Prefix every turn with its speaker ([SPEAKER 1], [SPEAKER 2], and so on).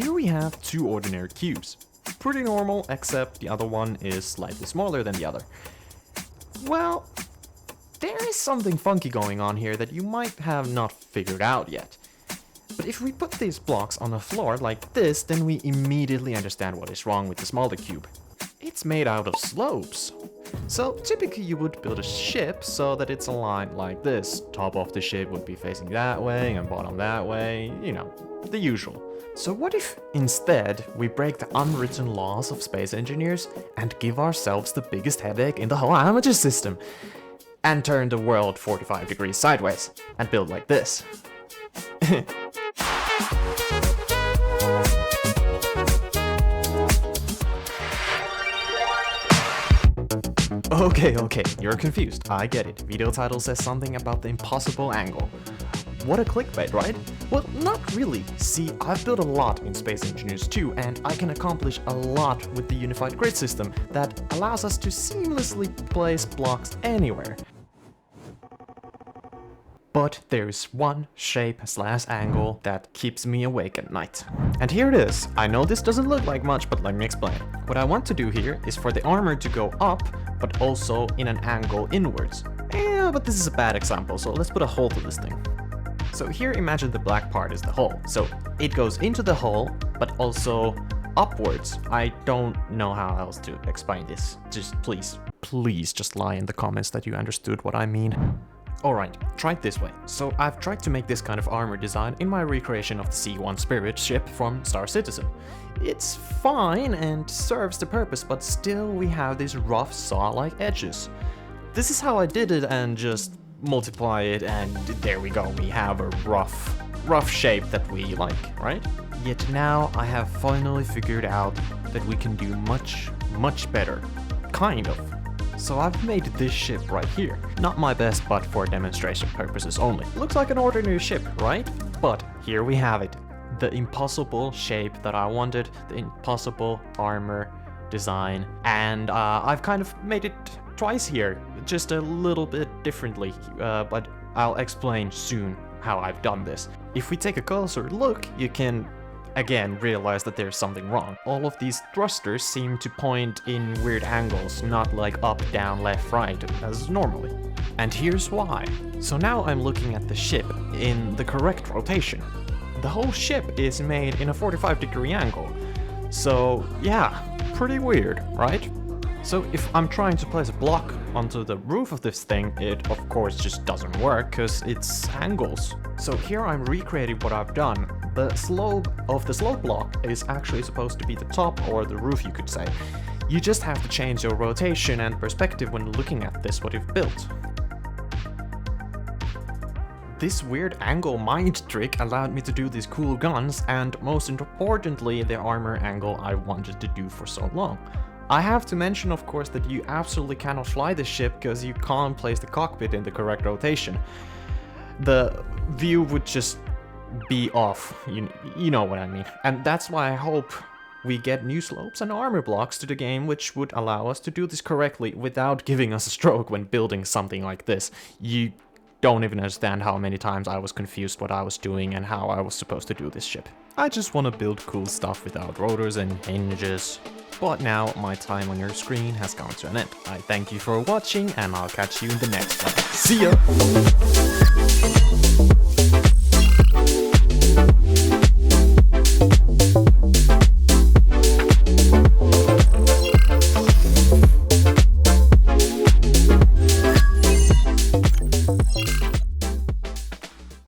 [SPEAKER 1] Here we have two ordinary cubes. Pretty normal, except the other one is slightly smaller than the other. Well, there is something funky going on here that you might have not figured out yet. But if we put these blocks on the floor like this, then we immediately understand what is wrong with the smaller cube. It's made out of slopes. So typically you would build a ship so that it's aligned like this. Top of the ship would be facing that way and bottom that way, you know, the usual. So what if instead we break the unwritten laws of space engineers and give ourselves the biggest headache in the whole amateur system and turn the world 45 degrees sideways and build like this? Okay, you're confused. I get it. Video title says something about the impossible angle. What a clickbait, right? Well, not really. See, I've built a lot in Space Engineers 2, and I can accomplish a lot with the unified grid system that allows us to seamlessly place blocks anywhere. But there's one shape/angle that keeps me awake at night. And here it is. I know this doesn't look like much, but let me explain. What I want to do here is for the armor to go up, but also in an angle inwards. Yeah, but this is a bad example, so let's put a hole to this thing. So here imagine the black part is the hole. So it goes into the hole, but also upwards. I don't know how else to explain this. Just please just lie in the comments that you understood what I mean. Alright, try it this way. So I've tried to make this kind of armor design in my recreation of the C1 Spirit ship from Star Citizen. It's fine and serves the purpose, but still we have these rough saw-like edges. This is how I did it, and just multiply it and there we go, we have a rough shape that we like, right? Yet now I have finally figured out that we can do much better. Kind of. So I've made this ship right here. Not my best, but for demonstration purposes only. Looks like an ordinary ship, right? But here we have it. The impossible shape that I wanted, the impossible armor design, and I've kind of made it twice here, just a little bit differently, but I'll explain soon how I've done this. If we take a closer look, you can again realize that there's something wrong. All of these thrusters seem to point in weird angles, not like up, down, left, right, as normally. And here's why. So now I'm looking at the ship in the correct rotation. The whole ship is made in a 45-degree angle. So yeah, pretty weird, right? So if I'm trying to place a block onto the roof of this thing, it of course just doesn't work because it's angles. So here I'm recreating what I've done. The slope of the slope block is actually supposed to be the top or the roof, you could say. You just have to change your rotation and perspective when looking at this, what you've built. This weird angle mind trick allowed me to do these cool guns, and most importantly, the armor angle I wanted to do for so long. I have to mention, of course, that you absolutely cannot fly the ship because you can't place the cockpit in the correct rotation. The view would just be off, you know what I mean. And that's why I hope we get new slopes and armor blocks to the game, which would allow us to do this correctly without giving us a stroke when building something like this. You don't even understand how many times I was confused what I was doing and how I was supposed to do this ship. I just want to build cool stuff without rotors and hinges. But now my time on your screen has come to an end. I thank you for watching, and I'll catch you in the next one. See ya!